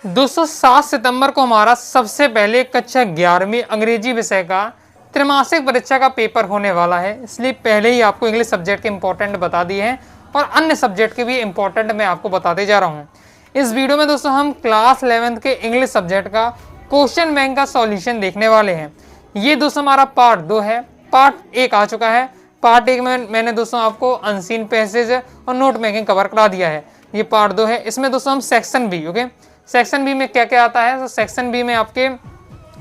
दोस्तों 7 सितंबर को हमारा सबसे पहले कक्षा 11वीं अंग्रेजी विषय का त्रैमासिक परीक्षा का पेपर होने वाला है, इसलिए पहले ही आपको इंग्लिश सब्जेक्ट के इंपॉर्टेंट बता दिए हैं और अन्य सब्जेक्ट के भी इंपॉर्टेंट मैं आपको बताते जा रहा हूँ। इस वीडियो में दोस्तों हम क्लास 11th के इंग्लिश सब्जेक्ट का क्वेश्चन बैंक का सॉल्यूशन देखने वाले हैं। ये दोस्तों हमारा पार्ट 2 है। पार्ट 1 आ चुका है। पार्ट 1 में मैंने दोस्तों आपको अनसीन पैसेज और नोट मेकिंग कवर करा दिया है। ये पार्ट 2 है। इसमें दोस्तों हम section B, okay, section B में क्या क्या आता है, तो सेक्शन बी में आपके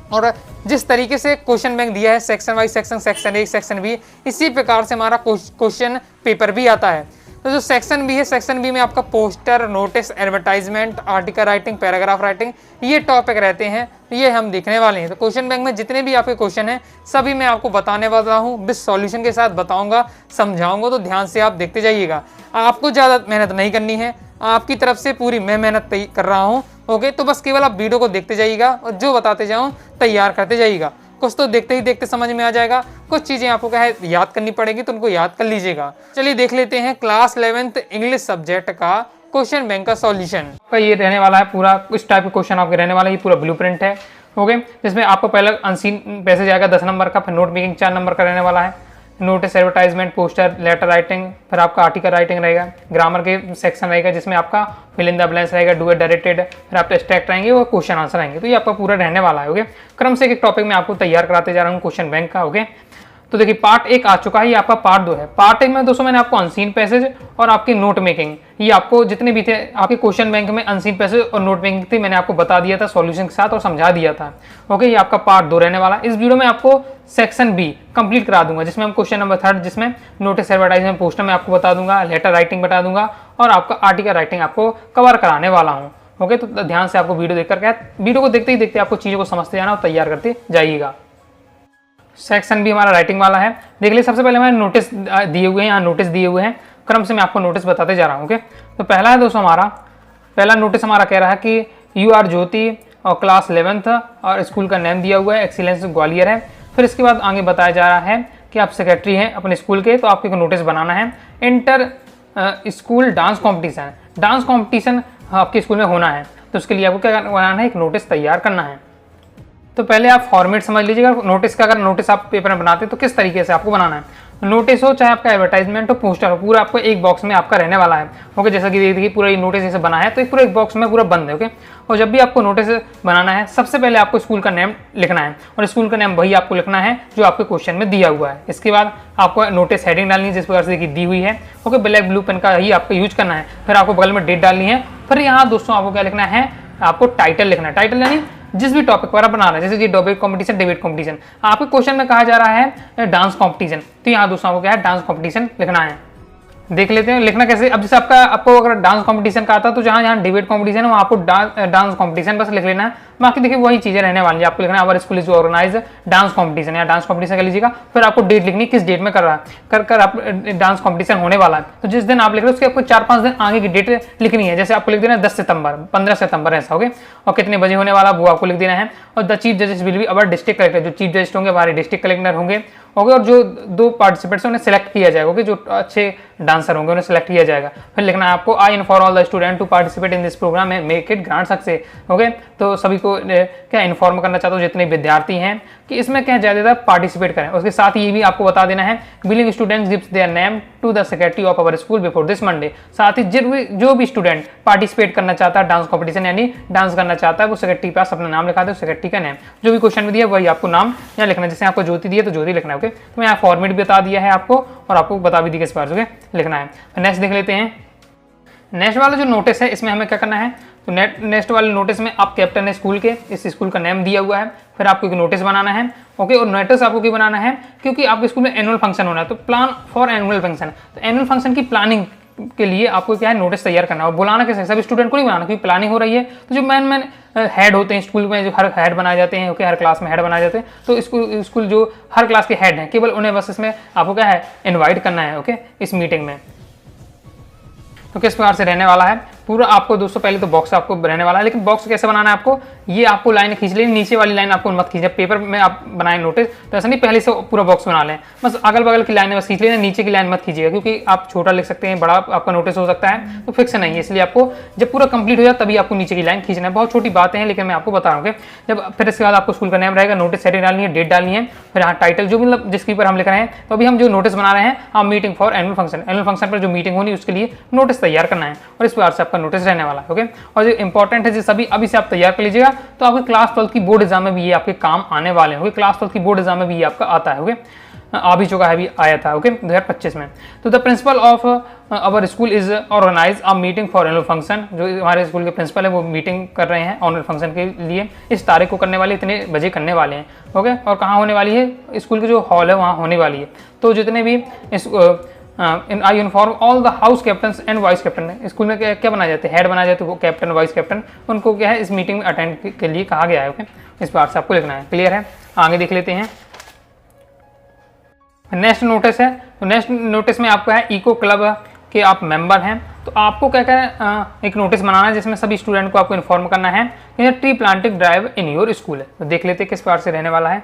और जिस तरीके से क्वेश्चन बैंक दिया है section wise section, section 1 section B, इसी प्रकार से हमारा क्वेश्चन पेपर भी आता है। तो जो सेक्शन बी है, सेक्शन बी में आपका poster, notice, advertisement, article writing, paragraph writing, ये टॉपिक रहते हैं, ये हम देखने वाले हैं। तो क्वेश्चन बैंक में जितने भी आपके क्वेश्चन हैं सभी मैं आपको बताने वाला हूँ, विद सॉल्यूशन के साथ बताऊंगा, समझाऊंगा, तो ध्यान से आप देखते जाइएगा। आपको ज़्यादा मेहनत नहीं करनी है, आपकी तरफ से पूरी मैं मेहनत कर रहा हूँ, ओके। तो बस केवल आप वीडियो को देखते जाइएगा और जो बताते जाऊँ तैयार करते जाइएगा। कुछ तो देखते ही देखते समझ में आ जाएगा, कुछ चीज़ें आपको क्या है याद करनी पड़ेगी, तो उनको याद कर लीजिएगा। चलिए देख लेते हैं क्लास 11th इंग्लिश सब्जेक्ट का क्वेश्चन बैंक का सॉल्यूशन। का ये रहने वाला है पूरा, इस टाइप का क्वेश्चन आपके रहने वाला है। ये पूरा ब्लूप्रिंट है, ओके, जिसमें आपको पहले अनसीन पैसेज आएगा 10 नंबर का, फिर नोट मेकिंग 4 नंबर का रहने वाला है, notice, advertisement, poster, letter writing, फिर आपका आर्टिकल राइटिंग रहेगा, ग्रामर के सेक्शन रहेगा जिसमें आपका फिल इन द ब्लैंक्स रहेगा, डू इट डायरेक्टेड, फिर आपके स्टैक रहेंगे और क्वेश्चन आंसर आएंगे। तो ये आपका पूरा रहने वाला है, ओके। क्रम से एक टॉपिक में आपको तैयार कराते जा रहा हूँ क्वेश्चन बैंक का, ओके। तो देखिए पार्ट 1 आ चुका है, ये आपका पार्ट 2 है। पार्ट 1 में दोस्तों मैंने आपको अनसीन पैसेज और आपकी नोट मेकिंग, ये आपको जितने भी थे आपके क्वेश्चन बैंक में अनसीन पैसेज और नोट मेकिंग थी, मैंने आपको बता दिया था सॉल्यूशन के साथ और समझा दिया था, ओके। ये आपका पार्ट 2 रहने वाला। इस वीडियो में आपको सेक्शन बी कंप्लीट करा दूंगा, जिसमें हम क्वेश्चन नंबर 3 जिसमें नोटिस, एडवर्टाइजमेंट, पोस्टर में आपको बता दूंगा, लेटर राइटिंग बता दूंगा और आपका आर्टिकल राइटिंग आपको कवर कराने वाला हूँ, ओके। तो ध्यान से आपको वीडियो देखकर क्या, वीडियो को देखते ही देखते आपको चीज़ों को समझते जाना और तैयार करते जाइएगा। सेक्शन भी हमारा राइटिंग वाला है। देख लीजिए सबसे पहले हमारे नोटिस दिए हुए हैं, यहाँ नोटिस दिए हुए हैं, क्रम से मैं आपको नोटिस बताते जा रहा हूँ, ओके। तो पहला है दोस्तों हमारा, पहला नोटिस हमारा कह रहा है कि यू आर ज्योति और क्लास 11th और स्कूल का नेम दिया हुआ है, एक्सीलेंस ग्वालियर है। फिर इसके बाद आगे बताया जा रहा है कि आप सेक्रेटरी हैं अपने स्कूल के, तो आपको एक नोटिस बनाना है। Inter school dance competition, dance competition आपके स्कूल में होना है, तो उसके लिए आपको क्या बनाना है, एक नोटिस तैयार करना है। तो पहले आप फॉर्मेट समझ लीजिएगा नोटिस का। अगर नोटिस आप पेपर में बनाते हैं तो किस तरीके से आपको बनाना है। नोटिस हो चाहे आपका एडवर्टाइजमेंट हो, पोस्टर हो, पूरा आपको एक बॉक्स में आपका रहने वाला है, ओके। जैसा कि देखिए पूरा ये नोटिस जैसे बना है तो पूरा एक बॉक्स में पूरा बंद है, ओके। और जब भी आपको नोटिस बनाना है सबसे पहले आपको स्कूल का नेम लिखना है और स्कूल का नेम वही आपको लिखना है जो आपके क्वेश्चन में दिया हुआ है। इसके बाद आपको नोटिस हेडिंग डालनी है जिस प्रकार से दी हुई है, ओके। ब्लैक ब्लू पेन का ही आपको यूज करना है। फिर आपको बगल में डेट डालनी है। फिर यहाँ दोस्तों आपको क्या लिखना है, आपको टाइटल लिखना है। टाइटल यानी जिस भी टॉपिक पर आप बना रहे हैं, जैसे कि डिबेट कंपटीशन, डिबेट कंपटीशन, आपके क्वेश्चन में कहा जा रहा है डांस कंपटीशन, तो यहाँ दोस्तों आपको क्या है डांस कंपटीशन लिखना है। देख लेते हैं लिखना कैसे। अब जैसे आपको अगर डांस कंपटीशन का आता है तो जहाँ जहाँ डिबेट कंपटीशन है वहाँ आपको डांस कंपटीशन बस लिख लेना है। बाकी देखिए वही चीजें रहने वाली है। आपको लिखना है our school is organise dance competition, या डांस कंपटीशन कर लीजिएगा। फिर आपको डेट लिखनी, किस डेट में कर रहा है, कर आप डांस कंपटीशन होने वाला है। तो जिस दिन आप लिख रहे हो उसके आपको 4-5 दिन आगे की डेट लिखनी है। जैसे आपको लिख देना है 10 सितंबर, 15 सितंबर ऐसा, ओके। और कितने बजे होने वाला वो आपको लिख देना है। और द चीफ जजेस will be our district collector, जो चीफ जज होंगे हमारे डिस्ट्रिक्ट कलेक्टर होंगे, ओके। और जो 2 पार्टिसिपेंट्स हैं उन्हें सेलेक्ट किया जाएगा, ओके। जो अच्छे डांसर होंगे उन्हें सेलेक्ट किया जाएगा। फिर लिखना है आपको I inform all the student to participate in this programme and make it grand success, okay. तो सभी को क्या इन्फॉर्म करना चाहता हूँ जितने विद्यार्थी हैं कि इसमें क्या ज़्यादा पार्टिसिपेट करें। उसके साथ ये भी आपको बता देना है willing students gives their name to the secretary of our school before this Monday. साथ ही जो भी स्टूडेंट पार्टिसिपेट करना चाहता है डांस कॉम्पिटिशन यानी डांस करना चाहता है वो सेक्रेटरी के पास अपना नाम लिखा दे, सेक्रेटरी का नेम जो भी क्वेश्चन में दिया वही आपको नाम यहाँ लिखना है। जैसे आपको ज्योति दिया तो ज्योति लिखना है, ओके। तो मैं यहाँ फॉर्मेट भी बता दिया है आपको और आपको बता भी दी किस बार लिखना है। नेक्स्ट देख लेते हैं। नेक्स्ट वाला जो नोटिस है इसमें हमें क्या करना है, तो नेक्स्ट वाले नोटिस में आप कैप्टन है स्कूल के, इस स्कूल का नेम दिया हुआ है। फिर आपको एक नोटिस बनाना है, ओके। और नोटिस आपको क्यों बनाना है, क्योंकि आपके स्कूल में एनुअल फंक्शन होना है, तो प्लान फॉर एनुअल फंक्शन। तो एनुअल फंक्शन की प्लानिंग के लिए आपको क्या है नोटिस तैयार करना है। और बुलाना कैसे, सब स्टूडेंट को नहीं बनाना क्योंकि प्लानिंग हो रही है। तो जो मेन हेड होते हैं स्कूल में, जो हर हेड बनाए जाते हैं, ओके, हर क्लास में हेड बनाए जाते हैं, तो स्कूल जो हर क्लास के हेड हैं केवल उन्हें बस इसमें आपको क्या है इन्वाइट करना है, ओके, इस मीटिंग में। तो किस प्रकार से रहने वाला है पूरा आपको दोस्तों, पहले तो बॉक्स आपको रहने वाला है, लेकिन बॉक्स कैसे बनाना है आपको, ये आपको लाइन खींच लेनी, नीचे वाली लाइन आपको मत खींचना। पेपर में आप बनाए नोटिस तो ऐसा नहीं पहले से पूरा बॉक्स बना लें, बस अगल बगल की लाइनें बस खींच लेना, नीचे की लाइन मत खींचिएगा, क्योंकि आप छोटा लिख सकते हैं, बड़ा आपका नोटिस हो सकता है, तो फिक्स नहीं है। इसलिए आपको जब पूरा कंप्लीट हो जाए तभी आपको नीचे की लाइन खींचना है। बहुत छोटी बातें हैं लेकिन मैं आपको बता रहा हूँ। जब फिर इसके बाद आपको स्कूल का नेम रहेगा, नोटिस हेडिंग डालनी है, डेट डालनी है, फिर यहाँ टाइटल जो मतलब जिसके ऊपर हम लिख रहे हैं। तो अभी हम जो नोटिस बना रहे हैं, हम meeting for annual function, annual function पर जो मीटिंग होनी उसके लिए नोटिस तैयार करना है, और इस प्रकार से आपका नोटिस रहने वाला है। ओके, और जो इंपॉर्टेंट है जो सभी अभी से आप तैयार कर लीजिएगा, तो आपके क्लास 12 की बोर्ड एग्जाम में भी ये आपके काम आने वाले हैं। क्लास 12 की बोर्ड एग्जाम में भी ये आपका आता है। ओके, आ भी चुका है, भी आया था। ओके, 2025 में। तो the principal of our school is organise a meeting for annual function, जो हमारे स्कूल के प्रिंसिपल है वो मीटिंग कर रहे हैं एनुअल फंक्शन के लिए, इस तारीख को करने वाले, इतने बजे करने वाले हैं। ओके, और कहाँ होने वाली है, स्कूल के जो हॉल है वहाँ होने वाली है। तो जितने भी इस आई inform all the house captain and vice captain, school में क्या बनाए जाते हैं, हेड बनाए जाते हैं, वो कैप्टन वाइस कैप्टन, उनको क्या है इस मीटिंग में अटेंड के लिए कहा गया है। ओके, इस बार से आपको लिखना है। क्लियर है, आगे देख लेते हैं। नेक्स्ट नोटिस है, तो नेक्स्ट नोटिस में आपको है इको क्लब के आप मेंबर हैं, तो आपको क्या क्या एक नोटिस बनाना है जिसमें सभी स्टूडेंट को आपको इन्फॉर्म करना है कि tree planting drive in your school है। तो देख लेते हैं किस बार से रहने वाला है।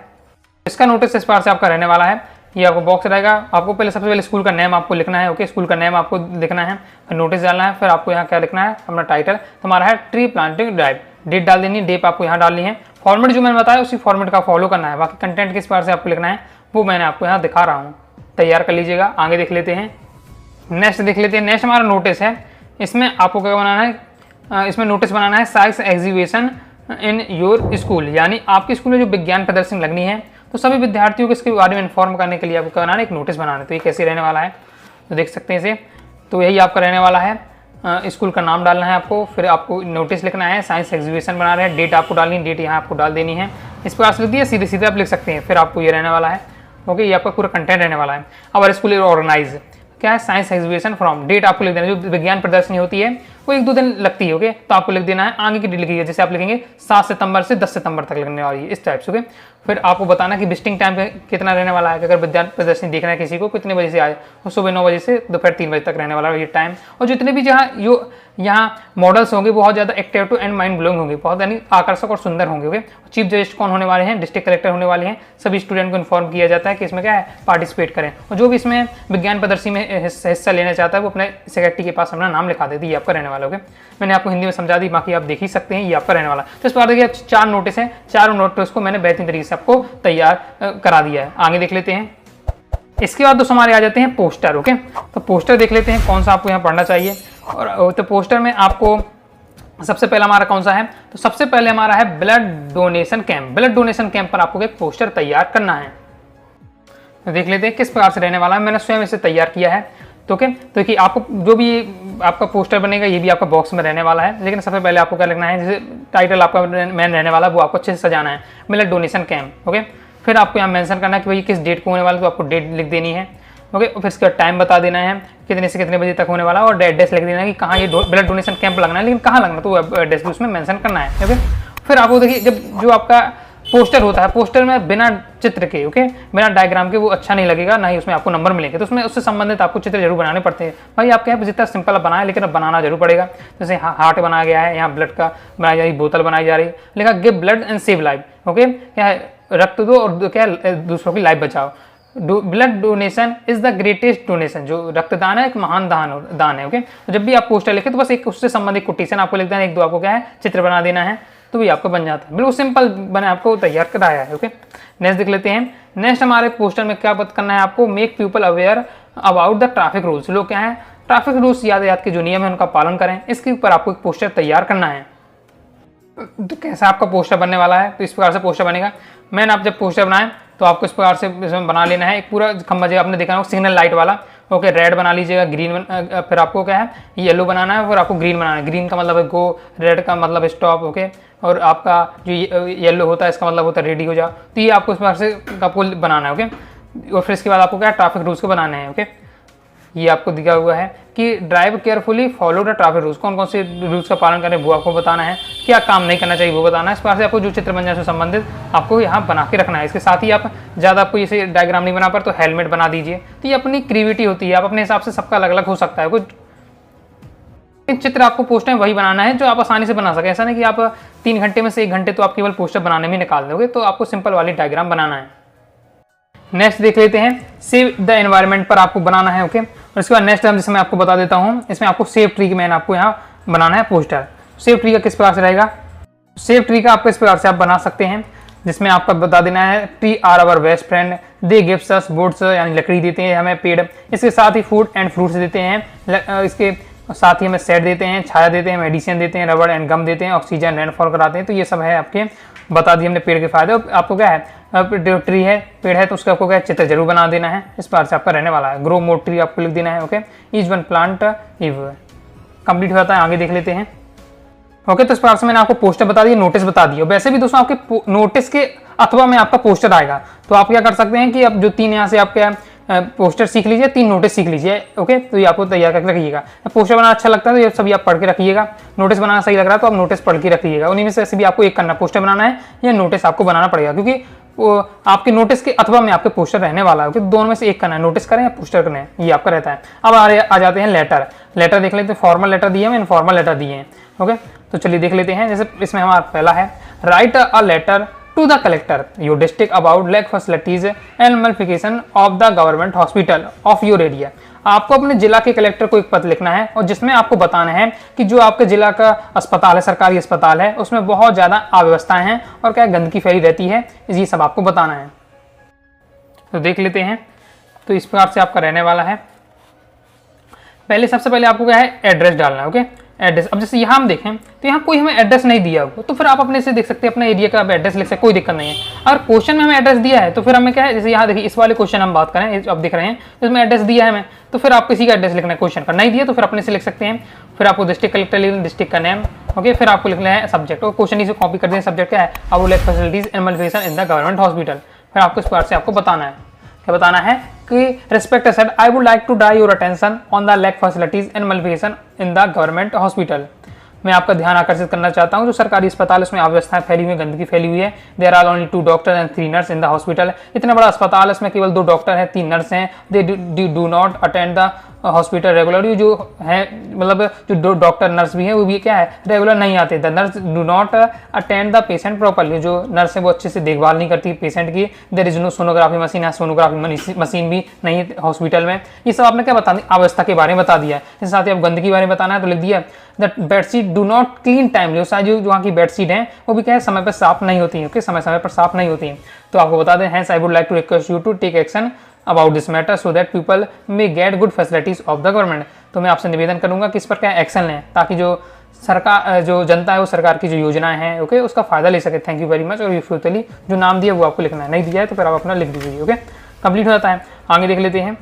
इसका नोटिस इस बार से आपका रहने वाला है। ये आपको बॉक्स रहेगा, आपको पहले सबसे पहले स्कूल का नेम आपको लिखना है। ओके, स्कूल का नेम आपको लिखना है, फिर नोटिस डालना है, फिर आपको यहाँ क्या लिखना है, अपना टाइटल हमारा है ट्री प्लांटिंग ड्राइव, डेट डाल देनी, डेट आपको यहाँ डालनी है। फॉर्मेट जो मैंने बताया उसी फॉर्मेट का फॉलो करना है, बाकी कंटेंट किस बार से आपको लिखना है वो मैंने आपको यहाँ दिखा रहा हूँ, तैयार कर लीजिएगा। आगे देख लेते हैं, नेक्स्ट देख लेते हैं। नेक्स्ट हमारा नोटिस है, इसमें आपको क्या बनाना है, इसमें नोटिस बनाना है science exhibition in your school, यानी आपके स्कूल में जो विज्ञान प्रदर्शनी लगनी है, तो सभी विद्यार्थियों को इसके बारे में इन्फॉर्म करने के लिए आपको क्या बनाना है, एक नोटिस बनाना है। तो ये कैसे रहने वाला है, तो देख सकते हैं इसे। तो यही आपका रहने वाला है, स्कूल का नाम डालना है आपको, फिर आपको नोटिस लिखना है, साइंस एग्जीबिशन बना रहे हैं, डेट आपको डालनी है, डेट यहाँ आपको डाल देनी है। इस प्रकार से लिख दिया, सीधे सीधे आप लिख सकते हैं, फिर आपको ये रहने वाला है। ओके, ये आपका पूरा कंटेंट रहने वाला है। अब स्कूल ऑर्गेनाइज क्या है, साइंस एग्जीबिशन फ्रॉम, डेट आपको लिख देना, जो विज्ञान प्रदर्शनी होती है वो 1-2 दिन लगती है। ओके, तो आपको लिख देना है, आगे की डेट लिखिएगा, जैसे आप लिखेंगे 7 सितंबर से 10 सितंबर तक लिखने वाली है, इस टाइप से। ओके, फिर आपको बताना कि विजिटिंग टाइम कितना रहने वाला है, अगर विज्ञान प्रदर्शनी देखना है किसी को कितने बजे से आए, वो सुबह 9 बजे से दोपहर 3 बजे तक रहने वाला है ये टाइम। और जितने भी जहाँ यहाँ मॉडल्स होंगे बहुत ज़्यादा एक्टिव एंड माइंड ब्लोइंग होंगे, बहुत यानी आकर्षक और सुंदर होंगे। ओके, चीफ जज कौन होने वाले हैं, डिस्ट्रिक्ट कलेक्टर होने वाले हैं। सभी स्टूडेंट को इन्फॉर्म किया जाता है कि इसमें क्या है, पार्टिसिपेट करें, और जो भी इसमें विज्ञान प्रदर्शनी में हिस्सा लेना चाहता है वो अपने सेक्रेटरी के पास अपना नाम लिखा देती है, ये आपका रहने वाला। ओके, मैंने आपको हिंदी में समझा दी, बाकी आप देख ही सकते हैं, ये आपका रहने वाला। तो इस बार देखिए 4 नोटिस हैं, चारों नोटिस को मैंने बेहतरीन तरीके से आपको तैयार करा दिया है। आगे देख लेते हैं। इसके बाद दोस्तों हमारे आ जाते हैं पोस्टर। ओके, तो पोस्टर देख लेते हैं कौन सा आपको यहाँ पढ़ना चाहिए। और तो पोस्टर में आपको सबसे पहला हमारा कौन सा है, तो सबसे पहले हमारा है blood donation camp. Blood donation camp पर आपको एक पोस्टर तैयार करना है। तो देख लेते हैं किस प्रकार से रहने वाला है, मैंने स्वयं इसे तैयार किया है। तो ओके, तो कि आपको जो भी आपका पोस्टर बनेगा ये भी आपका बॉक्स में रहने वाला है, लेकिन सबसे पहले आपको क्या लिखना है, जैसे टाइटल आपका मेन रहने वाला है वो आपको अच्छे से सजाना है, ब्लड डोनेशन कैंप। ओके, फिर आपको यहाँ मेंशन करना है कि भाई किस डेट को होने वाला है, तो आपको डेट लिख देनी है। ओके, फिर इसका टाइम बता देना है कितने से कितने बजे तक होने वाला है, और एड्रेस लिख देना है कि कहाँ ये ब्लड डोनेशन कैंप लगना है, लेकिन कहाँ लगना है तो एड्रेस भी उसमें मेंशन करना है। ओके, फिर आपको देखिए जब जो आपका पोस्टर होता है, पोस्टर में बिना चित्र के, ओके, बिना डायग्राम के वो अच्छा नहीं लगेगा, ना ही उसमें आपको नंबर मिलेंगे। तो उसमें उससे संबंधित आपको चित्र जरूर बनाने पड़ते हैं। भाई आप क्या है जितना सिंपल बनाए, लेकिन अब बनाना जरूर पड़ेगा। जैसे हार्ट बनाया गया है, यहाँ ब्लड का बनाई जा रही, बोतल बनाई जा रही, लिखा give blood and save life. Okay, क्या है, रक्त दो और क्या दूसरों की लाइफ बचाओ। Blood donation is the greatest donation, जो रक्तदान है एक महान दान है। ओके, तो जब भी आप पोस्टर लिखे तो बस एक उससे संबंधित कोटेशन आपको लिख देना है, 1-2 आपको क्या है चित्र बना देना है, तो भी आपका बन जाता है। बिल्कुल सिंपल बने आपको तैयार कराया है। ओके, नेक्स्ट देख लेते हैं। नेक्स्ट हमारे पोस्टर में क्या बात करना है आपको, make people aware about the traffic rules. लोग क्या है ट्रैफिक रूल्स यातायात के जो नियम है उनका पालन करें, इसके ऊपर आपको एक पोस्टर तैयार करना है। तो कैसा आपका पोस्टर बनने वाला है, तो इस प्रकार से पोस्टर बनेगा। मैंने आप जब पोस्टर बनाए तो आपको इस प्रकार से इसमें बना लेना है, एक पूरा खंभा जगह आपने देखा होगा सिग्नल लाइट वाला। ओके, रेड बना लीजिएगा, ग्रीन फिर आपको क्या है येलो बनाना है, फिर आपको ग्रीन बनाना है। ग्रीन का मतलब है गो, रेड का मतलब स्टॉप। ओके, और आपका जो येलो होता है इसका मतलब होता है रेडी हो जाओ। तो ये आपको इस प्रकार से आपको बनाना है। ओके, और फिर इसके बाद आपको क्या ट्रैफिक रूल्स को बनाने हैं। ओके, ये आपको दिया हुआ है कि drive carefully follow the traffic rules, कौन कौन से रूल्स का पालन करें वो आपको बताना है, क्या काम नहीं करना चाहिए वो बताना है। इस प्रकार से आपको जो चित्र बन जाए से संबंधित आपको यहाँ बना के रखना है। इसके साथ ही आप ज़्यादा आपको जैसे डायग्राम नहीं बना पर तो हेलमेट बना दीजिए। तो ये अपनी क्रिएटिविटी होती है, आप अपने हिसाब से सबका अलग अलग हो सकता है। कुछ चित्र आपको पोस्टर में वही बनाना है जो आप आसानी से बना सके। ऐसा नहीं कि आप 3 घंटे में से 1 घंटे तो आप केवल पोस्टर बनाने में निकाल दोगे, तो आपको सिंपल वाली डायग्राम बनाना है। नेक्स्ट देख लेते हैं, सेव द एनवायरनमेंट पर आपको बनाना है। ओके, और इसके बाद नेक्स्ट जैसे मैं आपको बता देता हूँ, इसमें आपको सेव ट्री की मैंने आपको यहाँ बनाना है पोस्टर। सेव ट्री का किस प्रकार से रहेगा, सेव ट्री का आपको इस प्रकार से आप बना सकते हैं, जिसमें आपका बता देना है tree are our best friend, they gives us woods, यानी लकड़ी देते हैं हमें पेड़, इसके साथ ही फूड एंड फ्रूट्स देते हैं, इसके साथ ही हमें सेड देते हैं, छाया देते हैं, मेडिसिन देते हैं, रबड़ एंड गम देते हैं, ऑक्सीजन रेनफॉल कराते हैं। तो ये सब है आपके बता दिए हमने पेड़ के फायदे। आपको क्या है, जो ट्री है पेड़ है तो उसका आपको क्या चित्र जरूर बना देना है, इस प्रकार से आपका रहने वाला है। ग्रो मोर ट्री आपको लिख देना है। ओके, ईच वन प्लांट इव कंप्लीट हो जाता है। आगे देख लेते हैं। ओके, तो इस प्रकार से मैंने आपको पोस्टर बता दिया, नोटिस बता दिया। वैसे भी दोस्तों आपके नोटिस के अथवा में आपका पोस्टर आएगा, तो आप क्या कर सकते हैं कि अब जो 3 यहाँ से आपके पोस्टर सीख लीजिए, 3 नोटिस सीख लीजिए। ओके, तो ये आपको तैयार करके रखिएगा। पोस्टर बनाना अच्छा लगता है तो ये सभी आप पढ़ के रखिएगा। नोटिस बनाना सही लग रहा है तो आप नोटिस पढ़ के रखिएगा। उन्हीं में से भी आपको एक करना, पोस्टर बनाना है या नोटिस आपको बनाना पड़ेगा, क्योंकि आपके नोटिस के अथवा में आपके पोस्टर रहने वाला है। क्योंकि दोनों में से एक करना है, नोटिस करें या पोस्टर करें, ये आपका रहता है। अब आ जाते हैं लेटर। लेटर देख लेते हैं, फॉर्मल लेटर दिए हैं, इनफॉर्मल लेटर दिए हैं। ओके, तो चलिए देख लेते हैं। जैसे इसमें हमारा पहला है, राइट अ लेटर to the collector your district about lack facilities and malfunction of the government hospital of your area। आपको अपने जिला के कलेक्टर को एक पत्र लिखना है और जिसमें आपको बताना है कि जो आपके जिला का अस्पताल है, सरकारी अस्पताल है, उसमें बहुत ज्यादा अव्यवस्थाएं हैं और क्या गंदगी फैली रहती है, ये सब आपको बताना है। तो देख लेते हैं। तो इस प्रकार से आपका रहने वाला है। पहले सबसे पहले आपको क्या है, एड्रेस डालना है। Okay, address. अब जैसे यहाँ हम देखें तो यहाँ कोई हमें एड्रेस नहीं दिया होगा, तो फिर आप अपने से देख सकते हैं, अपने एरिया का आप एड्रेस लिख सकते, कोई दिक्कत नहीं है। अगर क्वेश्चन में हमें एड्रेस दिया है तो फिर हमें क्या है, जैसे यहाँ देखिए इस वाले क्वेश्चन हम बात करें, अब दिख रहे हैं इसमें एड्रेस दिया है हमें, तो फिर आप किसी का एड्रेस लिखना है, क्वेश्चन का नहीं दिया तो फिर अपने से लिख सकते हैं। फिर आपको डिस्ट्रिक्ट कलेक्टर लिखना, डिस्ट्रिक्ट का नेम। ओके, फिर आपको लिखना है सब्जेक्ट, और क्वेश्चन इसे कॉपी कर दें। सब्जेक्ट क्या है, अब lake facilities and multiplication in the government hospital. फिर आपको इस प्रकार से आपको बताना है, क्या बताना है कि respect sir, I would like to draw your attention on the lack facilities and multiplication in the government hospital. मैं आपका ध्यान आकर्षित करना चाहता हूं, जो सरकारी अस्पताल उसमें अव्यवस्थाएं फैली हुई है, गंदगी फैली हुई है। There are only 2 doctor and 3 nurse in the hospital. इतना बड़ा अस्पताल है, इसमें केवल 2 डॉक्टर हैं, 3 नर्स हैं। They do not attend the hospital regularly. जो है मतलब जो डॉक्टर नर्स भी है वो भी क्या है, रेगुलर नहीं आते। The nurse do not attend the patient properly. जो नर्स है वो अच्छे से देखभाल नहीं करती पेशेंट की। There is no sonography machine, है सोनोग्राफी मशीन भी नहीं है हॉस्पिटल में। ये सब आपने क्या बता दी, अवस्था के बारे में बता दिया है। इसके साथ ही आप गंदगी के बारे में बताना है तो लिख दिया the bedsheet do not clean timely. जो वहाँ की बेडशीट है वो भी क्या है, समय पर साफ नहीं होती है। ओके, समय समय पर साफ नहीं होती है। तो आपको बता दें, hence I would like to request you to take action about this matter so that people may get good facilities of the government. तो मैं आपसे निवेदन करूंगा कि इस पर क्या एक्शन लें, ताकि जो सरकार, जो जनता है वो सरकार की जो योजनाएं हैं ओके उसका फायदा ले सके। Thank you very much. और फ्यूचरली जो नाम दिया वो आपको लिखना है, नहीं दिया है तो फिर आप अपना लिख दीजिए। ओके, कंप्लीट हो जाता है। आगे देख लेते हैं।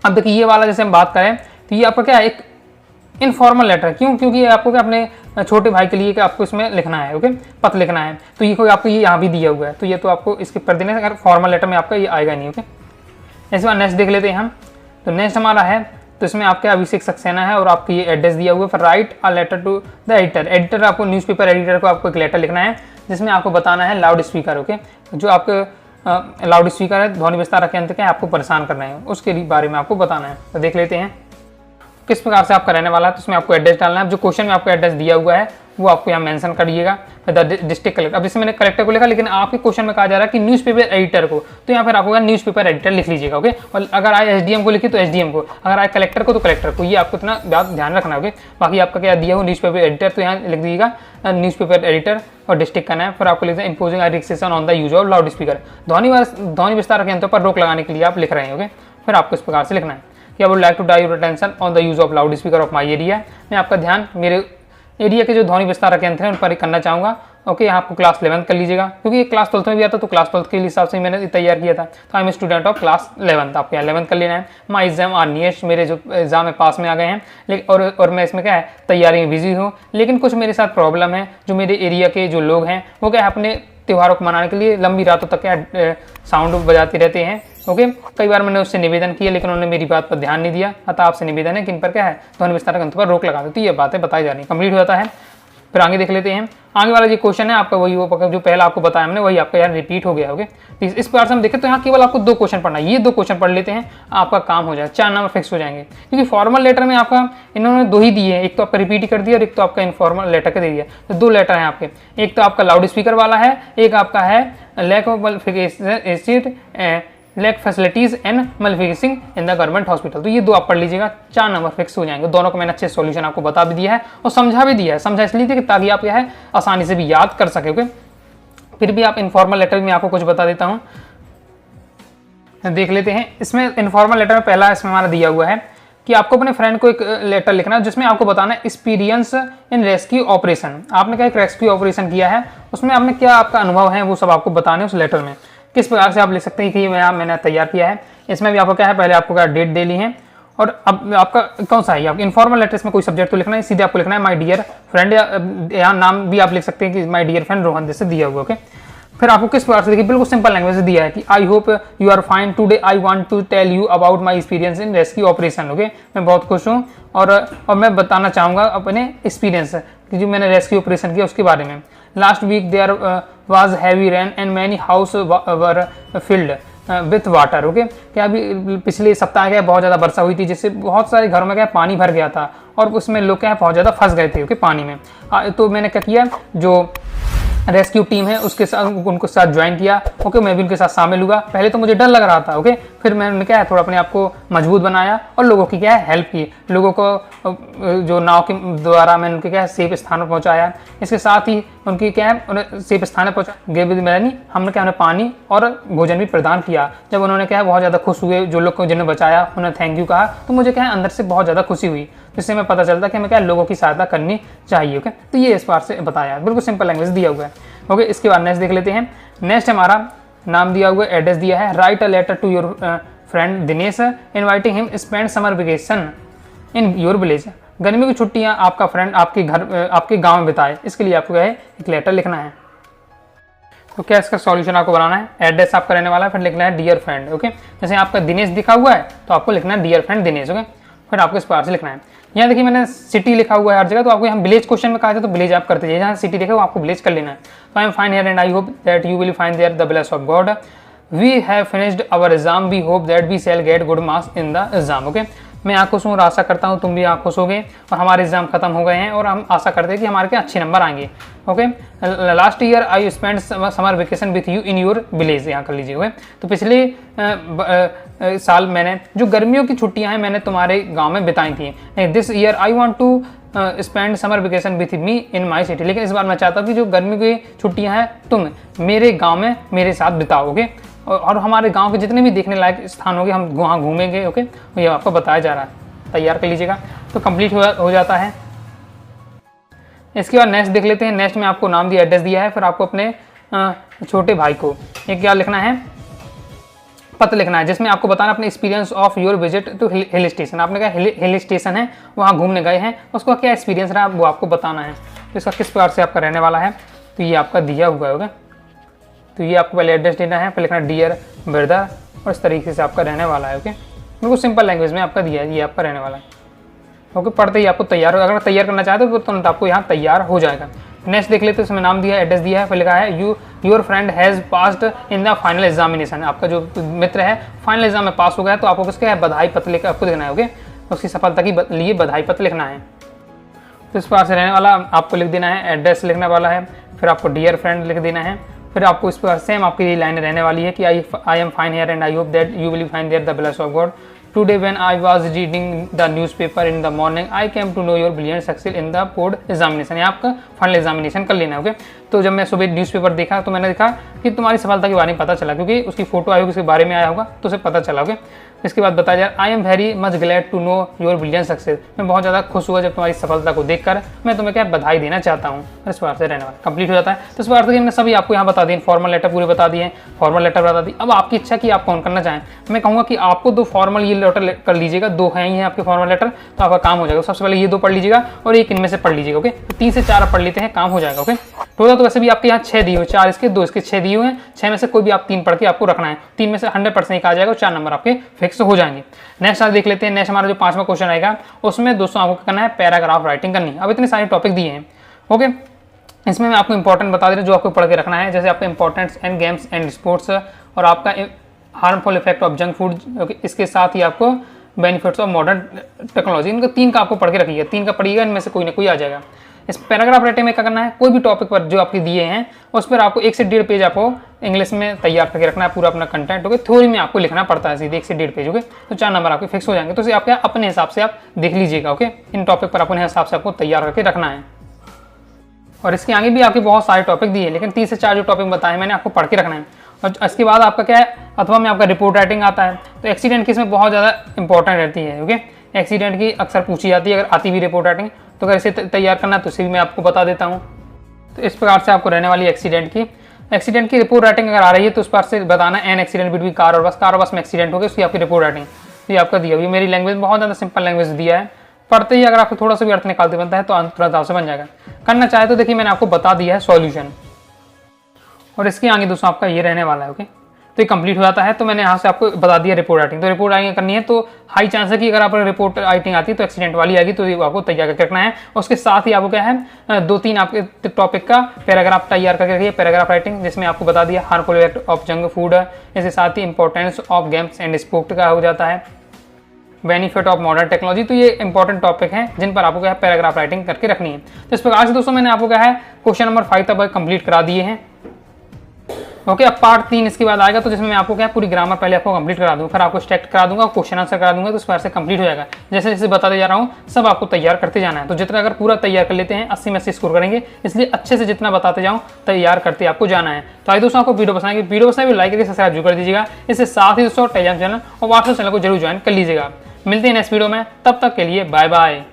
अब देखिए ये वाला जैसे हम बात करें तो ये आपका क्या है, एक इनफॉर्मल लेटर। क्यों, क्योंकि आपको क्या अपने छोटे भाई के लिए कि आपको इसमें लिखना है। ओके, पत्र लिखना है, तो ये कोई आपको ये यहाँ भी दिया हुआ है, तो ये तो आपको इसके पर देने, अगर फॉर्मल लेटर में आपका ये आएगा नहीं। ओके, ऐसे बाद नेक्स्ट देख लेते हैं हम। तो नेक्स्ट हमारा है, तो इसमें आपके अभिषेक सक्सेना है और आपको ये एड्रेस दिया हुआ है। फिर write a letter to the editor. Editor आपको न्यूज़पेपर एडिटर को आपको एक लेटर लिखना है, जिसमें आपको बताना है लाउड स्पीकर। ओके, जो आपके लाउड स्पीकर है, ध्वनि विस्तारक यंत्र क्या है, आपको परेशान करना है, उसके बारे में आपको बताना है। तो देख लेते हैं किस प्रकार से आपका रहने वाला है। तो उसमें आपको एड्रेस डालना है, जो क्वेश्चन में आपको एड्रेस दिया हुआ है वो आपको यहाँ मेंशन करिएगा। डिस्ट्रिक्ट कलेक्टर, अब जैसे मैंने कलेक्टर को लिखा, लेकिन आपके क्वेश्श्चन में कहा जा रहा है कि न्यूज़पेपर एडिटर को, तो यहाँ पर आपको न्यूज़पेपर एडिटर लिख लीजिएगा। ओके, और अगर आए एसडीएम को लिखी तो एसडीएम को, अगर आए कलेक्टर को तो कलेक्टर को, ये आपको इतना बात ध्यान रखना है। ओके, बाकी आपका क्या दिया हो न्यूज़पेपर एडिटर, तो यहाँ लिख दीजिएगा न्यूज़पेपर एडिटर और डिस्ट्रिक्ट का नाम। फिर आपको लिखना है imposing restriction on the use of loud speaker. ध्वनि विस्तारक यंत्रों पर रोक लगाने के लिए आप लिख रहे हैं। ओके, फिर आपको इस प्रकार से लिखना है कि I would like to draw your attention on the use of loud speaker of my area. मैं आपका ध्यान मेरे एरिया के जो ध्वनि विस्तारक यंत्र हैं उन पर करना चाहूँगा। ओके, यहाँ आपको क्लास 11 कर लीजिएगा, क्योंकि क्लास 12 में भी आता, तो क्लास 12 के हिसाब से मैंने तैयार किया था। तो I M student of class 11, आपको यहाँ 11 कर लेना है। माई एग्जाम आर नियरेस्ट, मेरे जो एग्जाम है पास में आ गए हैं, लेकिन और मैं इसमें क्या है तैयारी में बिजी हूँ। लेकिन कुछ मेरे साथ प्रॉब्लम है, जो मेरे एरिया के जो लोग हैं वो क्या है अपने त्योहारों को मनाने के लिए लंबी रातों तक क्या साउंड बजाते रहते हैं। ओके, कई बार मैंने उससे निवेदन किया, लेकिन उन्होंने मेरी बात पर ध्यान नहीं दिया। अतः आपसे निवेदन है कि इन पर क्या है ध्वनि विस्तारक यंत्र पर रोक लगा दो। तो ये बातें बताई जा रही है। कंप्लीट हो जाता है। फिर आगे देख लेते हैं। आगे वाला जो क्वेश्चन है आपका वही वो जो पहला आपको बताया हमने वही आपका यार रिपीट हो गया। ओके, तो इस प्रकार से हम देखें तो यहाँ केवल आपको 2 क्वेश्चन पढ़ना है, ये 2 क्वेश्चन पढ़ लेते हैं, आपका काम हो जाए, 4 नंबर फिक्स हो जाएंगे। क्योंकि फॉर्मल लेटर में आपका इन्होंने 2 ही दिए हैं, एक तो आपका रिपीट ही कर दिया और एक तो आपका इनफॉर्मल लेटर का दे दिया। तो 2 लेटर हैं आपके, एक तो आपका लाउड स्पीकर वाला है, एक आपका है lack of lack facilities and मल्टीफिकेसिंग इन द गवर्नमेंट हॉस्पिटल। तो ये 2 आप पढ़ लीजिएगा, 4 नंबर फिक्स हो जाएंगे। दोनों को मैंने अच्छे सॉल्यूशन आपको बता भी दिया है और समझा भी दिया है। समझा इसलिए कि ताकि आप यह है आसानी से भी याद कर सके। ओके, फिर भी आप इनफॉर्मल लेटर में आपको कुछ बता देता हूँ, देख लेते हैं। इसमें इनफॉर्मल लेटर में पहला इसमें हमारा दिया हुआ है कि आपको अपने फ्रेंड को एक लेटर लिखना है जिसमें आपको बताना है एक्सपीरियंस इन रेस्क्यू ऑपरेशन। आपने क्या एक रेस्क्यू ऑपरेशन किया है, उसमें आपने क्या आपका अनुभव है वो सब आपको बताने उस लेटर में। किस प्रकार से आप लिख सकते हैं कि मैंने तैयार किया है। इसमें भी आपको क्या है, पहले आपको क्या डेट दे ली है और अब आपका कौन सा है, आपका इनफॉर्मल लेटर में कोई सब्जेक्ट तो लिखना है, सीधे आपको लिखना है माय डियर फ्रेंड, या यहाँ नाम भी आप लिख सकते हैं कि माय डियर फ्रेंड रोहन जैसे दिया हुआ। ओके, फिर आपको किस प्रकार से देखिए बिल्कुल सिंपल लैंग्वेज दिया है कि I hope you are fine today, I want to tell you about my experience in rescue operation. Okay, मैं बहुत खुश हूँ और मैं बताना चाहूँगा अपने एक्सपीरियंस कि जो मैंने रेस्क्यू ऑपरेशन किया उसके बारे में। Last week there was heavy rain and many house were filled with water. Okay, क्या अभी पिछले सप्ताह क्या बहुत ज़्यादा वर्षा हुई थी जिससे बहुत सारे घरों में क्या पानी भर गया था और उसमें लोग क्या बहुत ज़्यादा फंस गए थे। ओके, पानी में। तो मैंने क्या किया, जो रेस्क्यू टीम है उसके साथ उनको साथ ज्वाइन किया। ओके, मैं भी उनके साथ शामिल हुआ। पहले तो मुझे डर लग रहा था। ओके, फिर मैंने क्या है थोड़ा अपने आप को मजबूत बनाया और लोगों की क्या है हेल्प की, लोगों को जो नाव के द्वारा मैंने उनके क्या है सेफ स्थान पर पहुंचाया। इसके साथ ही उनकी क्या है उन्हें सेफ स्थान पर पहुंचा हमने क्या उन्हें पानी और भोजन भी प्रदान किया। जब उन्होंने क्या है बहुत ज़्यादा खुश हुए, जो लोग को जिन्हें बचाया उन्हें थैंक यू कहा, तो मुझे क्या है अंदर से बहुत ज़्यादा खुशी हुई, जिससे हमें पता चलता कि हमें क्या लोगों की सहायता करनी चाहिए। ओके, तो ये इस बार से बताया, बिल्कुल सिंपल लैंग्वेज दिया हुआ है। ओके, इसके बाद नेक्स्ट देख लेते हैं। नेक्स्ट हमारा नाम दिया हुआ है, एड्रेस दिया है, write a letter to your friend Dinesh inviting him spend summer vacation in your village. गर्मी की छुट्टियां आपका फ्रेंड आपके घर आपके गांव में बिताए, इसके लिए आपको है एक लेटर लिखना है। तो क्या इसका सॉल्यूशन आपको बनाना है, एड्रेस आपका रहने वाला है, फिर लिखना है डियर फ्रेंड। ओके, जैसे आपका दिनेश दिखा हुआ है तो आपको लिखना है डियर फ्रेंड दिनेश। ओके, फिर आपको इस प्रकार से लिखना है। यहाँ देखिए मैंने सिटी लिखा हुआ है हर जगह, तो आपको यहाँ विलेज क्वेश्चन में कहा था तो विलेज आप करते जाइए, जहाँ सिटी लिखा है वो आपको विलेज कर लेना है। तो I am fine here and I hope that you will find there the bless of God. We have finished our exam, we hope that we shall get good marks in the exam. Okay, मैं यहाँ खुश हूँ और आशा करता हूँ तुम भी यहाँ खुश हो गए और हमारे एग्जाम खत्म हो गए हैं और हम आशा करते हैं कि हमारे क्या अच्छे नंबर आएंगे। Okay, last year I spend summer vacation with you in your village, यहाँ कर लीजिए। ओके, तो पिछले साल मैंने जो गर्मियों की छुट्टियाँ हैं मैंने तुम्हारे गांव में बिताई थी। This year I want to spend summer vacation with me in my city, लेकिन इस बार मैं चाहता हूँ कि जो गर्मी की छुट्टियाँ हैं तुम मेरे गाँव में मेरे साथ बिताओगे और हमारे गांव के जितने भी देखने लायक स्थान होंगे हम वहाँ घूमेंगे। ओके, ये आपको बताया जा रहा है, तैयार कर लीजिएगा। तो कंप्लीट हो जाता है। इसके बाद नेक्स्ट देख लेते हैं। नेक्स्ट में आपको नाम दिया, एड्रेस दिया है, फिर आपको अपने छोटे भाई को एक क्या लिखना है, पत्र लिखना है, जिसमें आपको बताना अपने experience of your visit to hill station. आपने कहा हिल स्टेशन है, वहाँ घूमने गए हैं, उसका क्या एक्सपीरियंस रहा वो आपको बताना है। तो इसका किस प्रकार से आपका रहने वाला है, तो ये आपका दिया हुआ होगा। तो ये आपको पहले एड्रेस देना है, फिर लिखना डियर ब्रदर और इस तरीके से आपका रहने वाला है। ओके, बिल्कुल सिंपल लैंग्वेज में आपका दिया है, ये आपका रहने वाला है। ओके, पढ़ते ही आपको तैयार हो, अगर तैयार करना चाहते हो तो तुरंत आपको यहाँ तैयार हो जाएगा। नेक्स्ट देख लेते हैं, इसमें नाम दिया है, एड्रेस दिया है, फिर लिखा है your friend has passed in the final examination. आपका जो मित्र है फाइनल एग्जाम में पास हो गया है, तो आपको किसका है बधाई पत्र लिखकर आपको लिखना है। ओके, उसकी सफलता के लिए बधाई पत्र लिखना है। तो इस प्रकार से रहने वाला आपको लिख देना है, एड्रेस लिखने वाला है, फिर आपको डियर फ्रेंड लिख देना है, फिर आपको इस प्रकार सेम आपकी ये लाइन रहने वाली है कि I am fine here and I hope that you will find there the bless of God. Today when I was reading the newspaper in the morning I came to know your brilliant success in the board examination. यहाँ आपका final examination कर लेना है। Okay, तो जब मैं सुबह newspaper देखा तो मैंने देखा कि तुम्हारी सफलता के बारे में पता चला, क्योंकि उसकी फोटो आई होगी, उसके बारे में आया होगा तो उसे पता चला। ओके, इसके बाद बताया जाए I am very much glad to know your brilliant success. मैं बहुत ज़्यादा खुश हुआ जब तुम्हारी सफलता को देखकर, मैं तुम्हें क्या बधाई देना चाहता हूँ। इस बार से रहने वाला कंप्लीट हो जाता है। तो इस बार से हमने सभी आपको यहाँ बता दिए, फॉर्मल लेटर पूरे बता दिए, फॉर्मल लेटर बता दी। अब आपकी इच्छा कि आप कौन करना चाहें। मैं कहूँगा कि आपको 2 फॉर्मल ये लेटर कर लीजिएगा, 2 हैं ही हैं आपके फॉर्मल लेटर, तो आपका काम हो जाएगा। सबसे पहले ये 2 पढ़ लीजिएगा और एक इनमें से पढ़ लीजिएगा। ओके, तो 3 से 4 आप पढ़ लेते हैं, काम हो जाएगा। ओके, टोटल तो वैसे भी आपके यहाँ 6 दिए हुए, 4 इसके 2 इसके 6 दिए हुए हैं। 6 में से कोई भी आप 3 पढ़ के आपको रखना है, 3 में से 100% आ जाएगा और 4 नंबर आपके फिक्स हो जाएंगे। नेक्स्ट आप देख लेते हैं। नेक्स्ट हमारा जो 5वां क्वेश्चन आएगा उसमें दोस्तों आपको करना है पैराग्राफ राइटिंग करनी है। अब इतने सारे टॉपिक दिए हैं, ओके, इसमें मैं आपको इंपॉर्टेंट बता दे रहा हूँ जो आपको पढ़ के रखना है, जैसे आपका importance and games and sports और आपका harmful effect of junk food, इसके साथ ही आपको बेनिफिट्स ऑफ मॉडर्न टेक्नोलॉजी, इनको 3 का आपको पढ़ के रखिएगा, 3 का पढ़िएगा, इनमें से कोई ना कोई आ जाएगा। इस पैराग्राफ राइटिंग में क्या करना है, कोई भी टॉपिक पर जो आपके दिए हैं उस पर आपको 1 से 1.5 पेज आपको इंग्लिश में तैयार करके रखना है, पूरा अपना कंटेंट। ओके, थ्योरी में आपको लिखना पड़ता है सीधे 1 से 1.5 पेज। ओके, तो 4 नंबर आपके फिक्स हो जाएंगे। तो आप क्या अपने हिसाब से आप देख लीजिएगा। ओके, इन टॉपिक पर अपने हिसाब से आपको तैयार करके रखना है। और इसके आगे भी आपके बहुत सारे टॉपिक दिए, लेकिन 3 से 4 जो टॉपिक बताए मैंने आपको पढ़ के रखना है। और इसके बाद आपका क्या है, अथवा में आपका रिपोर्ट राइटिंग आता है, तो एक्सीडेंट की इसमें बहुत ज़्यादा इंपॉर्टेंट रहती है। ओके, एक्सीडेंट की अक्सर पूछी जाती है, अगर आती भी रिपोर्ट राइटिंग, तो अगर इसे तैयार करना है तो इसे भी मैं आपको बता देता हूँ। तो इस प्रकार से आपको रहने वाली एक्सीडेंट की रिपोर्ट राइटिंग अगर आ रही है तो उस पर से बताना एन एक्सीडेंट बिटवीन कार और बस में एक्सीडेंट हो गया, उसकी आपकी रिपोर्ट राइटिंग ये आपका दिया हुई। मेरी लैंग्वेज बहुत ज़्यादा सिंपल लैंग्वेज दिया है, पढ़ते ही अगर आपको थोड़ा सा भी अर्थ निकालते बनता है तो तुरंत आपसे बन जाएगा। करना चाहे तो देखिए मैंने आपको बता दिया है सॉल्यूशन, और इसके आगे दोस्तों आपका ये रहने वाला है। ओके, तो ये कंप्लीट हो जाता है, तो मैंने यहाँ से आपको बता दिया रिपोर्ट राइटिंग। तो रिपोर्ट राइटिंग करनी है तो हाई चांस है कि अगर आप रिपोर्ट राइटिंग आती है तो एक्सीडेंट वाली आएगी, तो ये आपको तैयार करके रखना है। और उसके साथ ही आपको क्या है 2-3 आपके टॉपिक का पैराग्राफ तैयार करके रखिए, पैराग्राफ राइटिंग, जिसमें आपको बता दिया harmful effect of junk food, इसके साथ ही importance of games and sport का हो जाता है, बेनिफिट ऑफ मॉडर्न टेक्नोलॉजी। तो ये इंपॉर्टेंट टॉपिक हैं जिन पर आपको क्या है पैराग्राफ राइटिंग करके रखनी है। तो इस प्रकार से दोस्तों मैंने आपको क्या है क्वेश्चन नंबर 5 तक कंप्लीट करा दिए हैं। ओके, अब पार्ट 3 इसके बाद आएगा, तो जिसमें मैं आपको क्या पूरी ग्रामर पहले आपको कंप्लीट करा दूँ, फिर आपको स्ट्रक्ट करा दूंगा, क्वेश्चन आंसर करा दूंगा, तो इस बार से कंप्लीट हो जाएगा। जैसे जैसे बताते जा रहा हूँ सब आपको तैयार करते जाना है। तो जितना अगर पूरा तैयार कर लेते हैं 80 में 80 स्कोर करेंगे, इसलिए अच्छे से जितना बताते जाऊँ तैयार करते आपको जाना है। तो आइए दोस्तों आपको वीडियो पसंद आएगी, वीडियो पसंद लाइक करके सब्सक्राइब जरूर कर दीजिएगा। इसके साथ ही दोस्तों टेलीग्राम चैनल और व्हाट्सएप चैनल को जरूर ज्वाइन कर लीजिएगा। मिलते हैं नेक्स्ट वीडियो में, तब तक के लिए बाय बाय।